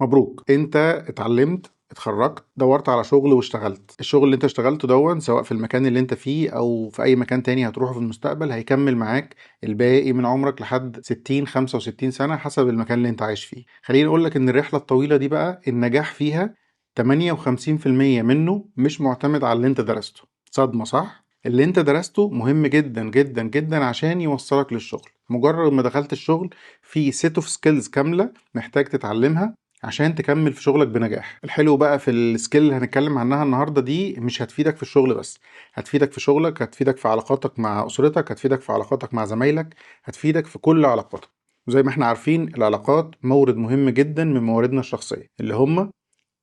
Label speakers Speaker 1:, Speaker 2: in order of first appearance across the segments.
Speaker 1: مبروك، انت اتعلمت، اتخرجت، دورت على شغل واشتغلت. الشغل اللي انت اشتغلته دون سواء في المكان اللي انت فيه او في اي مكان تاني هتروحه في المستقبل هيكمل معاك الباقي من عمرك لحد 60 65 سنة حسب المكان اللي انت عايش فيه. خليني اقول لك ان الرحلة الطويلة دي بقى النجاح فيها 58% منه مش معتمد على اللي انت درسته. صدمة صح؟ اللي انت درسته مهم جدا جدا جدا عشان يوصلك للشغل. مجرد ما دخلت الشغل في سيت اوف سكيلز كاملة محتاج تتعلمها عشان تكمل في شغلك بنجاح. الحلو بقى في السكيل اللي هنتكلم عنها النهارده دي مش هتفيدك في الشغل بس، هتفيدك في شغلك، هتفيدك في علاقاتك مع اسرتك، هتفيدك في علاقاتك مع زمايلك، هتفيدك في كل علاقاتك. وزي ما احنا عارفين العلاقات مورد مهم جدا من مواردنا الشخصية اللي هم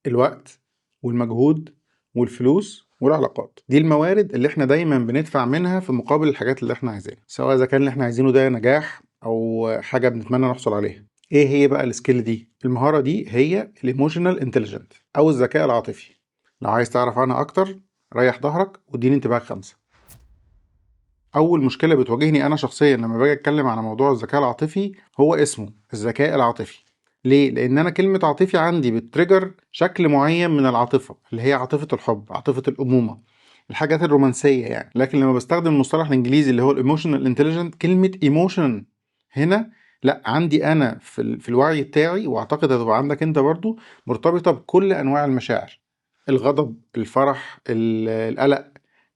Speaker 1: الوقت والمجهود والفلوس والعلاقات. دي الموارد اللي احنا دايما بندفع منها في مقابل الحاجات اللي احنا عايزينها، سواء اذا كان اللي احنا عايزينه ده نجاح او حاجة بنتمنى نحصل عليها. ايه هي بقى السكيل دي؟ المهارة دي هي الايموشنال انتليجنت او الذكاء العاطفي. لو عايز تعرف عنها اكتر ريح ظهرك واديني انتباه 5. اول مشكلة بتواجهني انا شخصيا لما باجي اتكلم على موضوع الذكاء العاطفي هو اسمه الذكاء العاطفي. ليه؟ لان انا كلمة عاطفي عندي بتريجر شكل معين من العاطفة اللي هي عاطفة الحب، عاطفة الامومة، الحاجات الرومانسية يعني. لكن لما بستخدم المصطلح الانجليزي اللي هو الايموشنال انتليجنت، كلمة ايموشن هنا لا عندي انا في الوعي بتاعي، واعتقد هتبقى عندك انت برضو، مرتبطة بكل انواع المشاعر: الغضب، الفرح، القلق،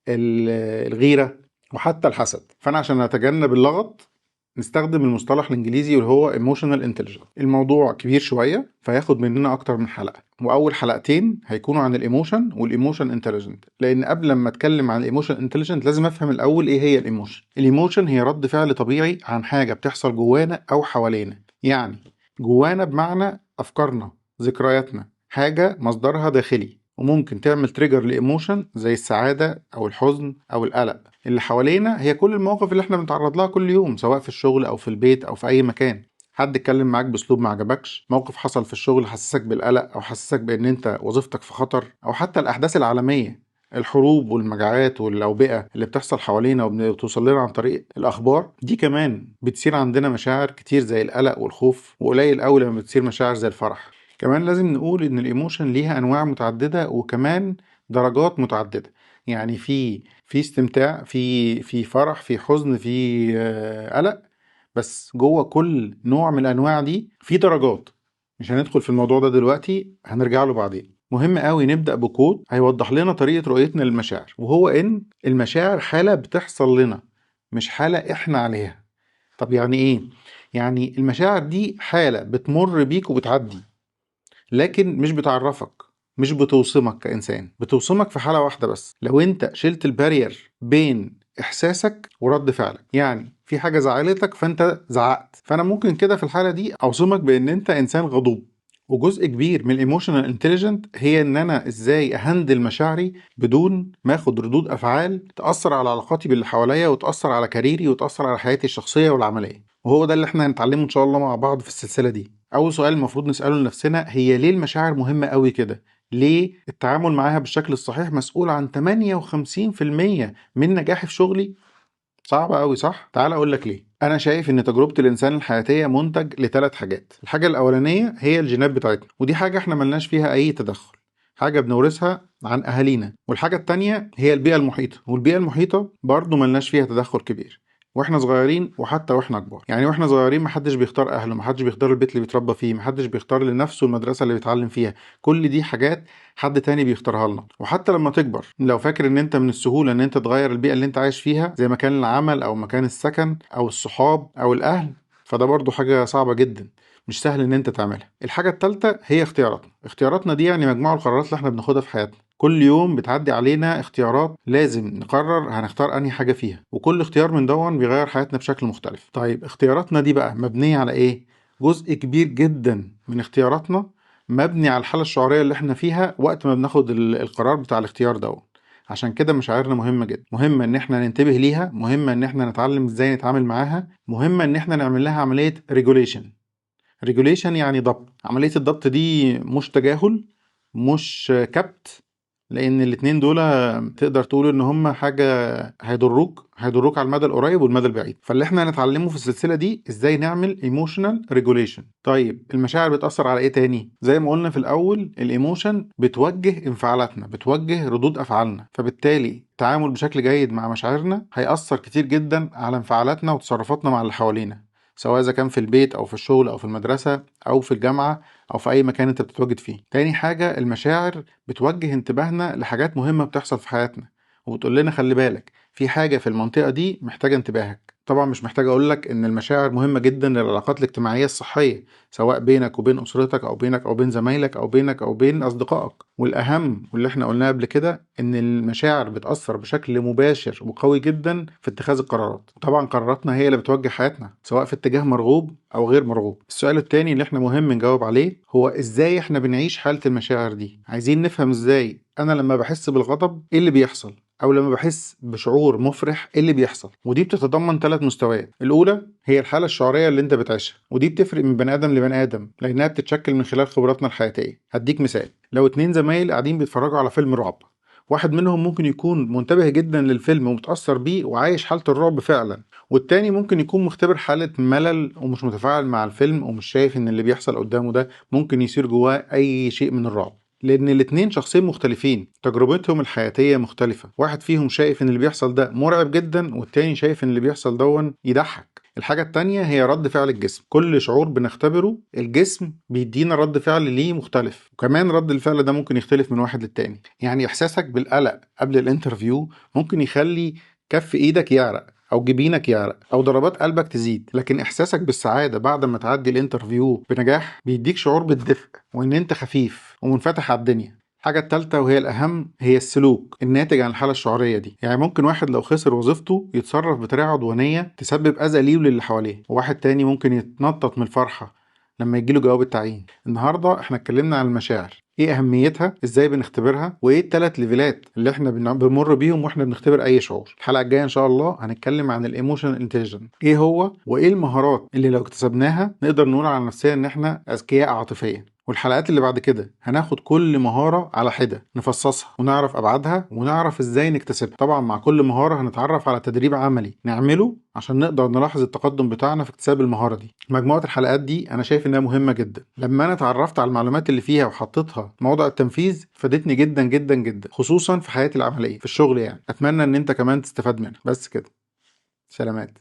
Speaker 1: الغيرة، وحتى الحسد. فانا عشان اتجنب اللغط نستخدم المصطلح الانجليزي اللي هو emotional intelligence. الموضوع كبير شوية فياخد مننا اكتر من حلقة، واول حلقتين هيكونوا عن الايموشن والايموشن انتليجنت. لان قبل لما اتكلم عن الايموشن انتليجنت لازم افهم الاول ايه هي الايموشن. الايموشن هي رد فعل طبيعي عن حاجة بتحصل جوانا او حوالينا. يعني جوانا بمعنى افكارنا، ذكرياتنا، حاجة مصدرها داخلي وممكن تعمل تريجر لايموشن زي السعادة او الحزن او القلق. اللي حوالينا هي كل المواقف اللي احنا بنتعرض لها كل يوم، سواء في الشغل او في البيت او في اي مكان. حد اتكلم معاك باسلوب ما عجبكش، موقف حصل في الشغل حسسك بالقلق او حسسك بان انت وظيفتك في خطر، او حتى الاحداث العالمية، الحروب والمجاعات والاوبئة اللي بتحصل حوالينا وبتوصل لنا عن طريق الاخبار دي، كمان بتصير عندنا مشاعر كتير زي القلق والخوف، وقليل قوي لما بتصير مشاعر زي الفرح. كمان لازم نقول ان الايموشن ليها انواع متعددة وكمان درجات متعددة. يعني في استمتاع، في فرح، في حزن، في قلق، بس جوه كل نوع من الانواع دي في درجات. مش هندخل في الموضوع ده دلوقتي، هنرجع له بعدين. مهم قوي نبدأ بكود هيوضح لنا طريقة رؤيتنا للمشاعر، وهو ان المشاعر حالة بتحصل لنا مش حالة احنا عليها. طب يعني ايه؟ يعني المشاعر دي حالة بتمر بيك وبتعدي، لكن مش بتعرفك، مش بتوصمك كإنسان. بتوصمك في حالة واحدة بس، لو انت شلت البارير بين إحساسك ورد فعلك. يعني في حاجة زعلتك فانت زعقت، فأنا ممكن كده في الحالة دي أوصمك بأن انت إنسان غضوب. وجزء كبير من الايموشنال انتليجنت هي ان انا ازاي اهندل مشاعري بدون ما اخد ردود افعال تاثر على علاقاتي باللي حواليا وتاثر على كاريري وتاثر على حياتي الشخصيه والعمليه. وهو ده اللي احنا هنتعلمه ان شاء الله مع بعض في السلسله دي. اول سؤال المفروض نساله لنفسنا هي ليه المشاعر مهمه قوي كده؟ ليه التعامل معاها بالشكل الصحيح مسؤول عن 58% من نجاحي في شغلي؟ صعبة قوي صح؟ تعال اقول لك ليه. انا شايف ان تجربة الانسان الحياتية منتج لثلاث حاجات. الحاجة الاولانية هي الجينات بتاعتنا، ودي حاجة احنا ملناش فيها اي تدخل، حاجة بنورثها عن اهالينا. والحاجة التانية هي البيئة المحيطة، والبيئة المحيطة برضو ملناش فيها تدخل كبير، واحنا صغيرين وحتى واحنا كبار. يعني واحنا صغيرين محدش بيختار اهله، محدش بيختار البيت اللي بيتربى فيه، محدش بيختار لنفسه المدرسة اللي بيتعلم فيها. كل دي حاجات حد تاني بيختارها لنا. وحتى لما تكبر لو فاكر ان انت من السهولة ان انت تغير البيئة اللي انت عايش فيها زي مكان العمل او مكان السكن او الصحاب او الاهل، فده برضو حاجة صعبة جدا، مش سهل ان انت تعملها. الحاجة التالتة هي اختياراتنا. اختياراتنا دي يعني مجموع القرارات اللي احنا بناخدها في حياتنا. كل يوم بتعدي علينا اختيارات لازم نقرر هنختار انهي حاجة فيها، وكل اختيار من دون بيغير حياتنا بشكل مختلف. طيب اختياراتنا دي بقى مبنية على ايه؟ جزء كبير جدا من اختياراتنا مبني على الحالة الشعورية اللي احنا فيها وقت ما بناخد القرار بتاع الاختيار ده. عشان كده مشاعرنا مهمة جدا، مهمة ان احنا ننتبه ليها، مهمة ان احنا نتعلم ازاي نتعامل معاها، مهمة ان احنا نعمل لها عملية ريجوليشن. ريجوليشن يعني ضبط. عملية الضبط دي مش تجاهل، مش كبت، لان الاتنين دول تقدر تقول ان هم حاجه هيضروك على المدى القريب والمدى البعيد. فاللي احنا هنتعلمه في السلسله دي ازاي نعمل ايموشنال ريجوليشن. طيب المشاعر بتاثر على ايه تاني؟ زي ما قلنا في الاول، الايموشن بتوجه انفعالاتنا، بتوجه ردود افعالنا، فبالتالي التعامل بشكل جيد مع مشاعرنا هيأثر كتير جدا على انفعالاتنا وتصرفاتنا مع اللي حوالينا، سواء اذا كان في البيت او في الشغل او في المدرسه او في الجامعه او في اي مكان انت بتتواجد فيه. تاني حاجه، المشاعر بتوجه انتباهنا لحاجات مهمه بتحصل في حياتنا، وبتقول لنا خلي بالك في حاجه في المنطقه دي محتاجه انتباهك. طبعا مش محتاج اقول لك ان المشاعر مهمه جدا للعلاقات الاجتماعيه الصحيه، سواء بينك وبين اسرتك او بينك او بين زمايلك او بينك او بين اصدقائك. والاهم واللي احنا قلناه قبل كده ان المشاعر بتاثر بشكل مباشر وقوي جدا في اتخاذ القرارات. طبعا قراراتنا هي اللي بتوجه حياتنا، سواء في اتجاه مرغوب او غير مرغوب. السؤال التاني اللي احنا مهم نجاوب عليه هو ازاي احنا بنعيش حاله المشاعر دي. عايزين نفهم ازاي انا لما بحس بالغضب ايه اللي بيحصل، او لما بحس بشعور مفرح ايه اللي بيحصل. ودي بتتضمن 3 مستويات. الاولى هي الحاله الشعوريه اللي انت بتعيشها، ودي بتفرق من بني ادم لبني ادم لانها بتتشكل من خلال خبراتنا الحياتيه. هديك مثال، لو 2 زمايل قاعدين بيتفرجوا على فيلم رعب، واحد منهم ممكن يكون منتبه جدا للفيلم ومتأثر بيه وعايش حالة الرعب فعلا، والتاني ممكن يكون مختبر حالة ملل ومش متفاعل مع الفيلم ومش شايف ان اللي بيحصل قدامه ده ممكن يصير جواه اي شيء من الرعب. لان الاتنين شخصين مختلفين، تجربتهم الحياتية مختلفة. واحد فيهم شايف ان اللي بيحصل ده مرعب جدا، والتاني شايف ان اللي بيحصل دون يضحك. الحاجة التانية هي رد فعل الجسم. كل شعور بنختبره الجسم بيدينا رد فعل ليه مختلف، وكمان رد الفعل ده ممكن يختلف من واحد للتاني. يعني إحساسك بالقلق قبل الانترفيو ممكن يخلي كف إيدك يعرق أو جبينك يعرق أو ضربات قلبك تزيد، لكن إحساسك بالسعادة بعد ما تعدي الانترفيو بنجاح بيديك شعور بالدفء وإن أنت خفيف ومنفتح على الدنيا. الحاجة التالتة وهي الأهم هي السلوك الناتج عن الحالة الشعورية دي. يعني ممكن واحد لو خسر وظيفته يتصرف بطريقة عدوانية تسبب أذى ليه وللي حواليه، وواحد تاني ممكن يتنطط من الفرحة لما يجيله جواب التعيين. النهاردة احنا اتكلمنا عن المشاعر، ايه أهميتها، ازاي بنختبرها، وايه ال3 ليفلات اللي احنا بنمر بيهم واحنا بنختبر أي شعور. الحلقة الجاية إن شاء الله هنتكلم عن الايموشنال انتليجنس، ايه هو وايه المهارات اللي لو اكتسبناها نقدر نقول على نفسنا ان احنا أذكياء عاطفيا. والحلقات اللي بعد كده هناخد كل مهارة على حدة نفصصها ونعرف أبعادها ونعرف إزاي نكتسبها. طبعا مع كل مهارة هنتعرف على تدريب عملي نعمله عشان نقدر نلاحظ التقدم بتاعنا في اكتساب المهارة دي. مجموعة الحلقات دي أنا شايف إنها مهمة جدا. لما أنا اتعرفت على المعلومات اللي فيها وحطيتها في موضع التنفيذ فادتني جدا جدا جدا، خصوصا في حياتي العملية في الشغل. يعني أتمنى إن أنت كمان تستفاد منها. بس كده، سلامات.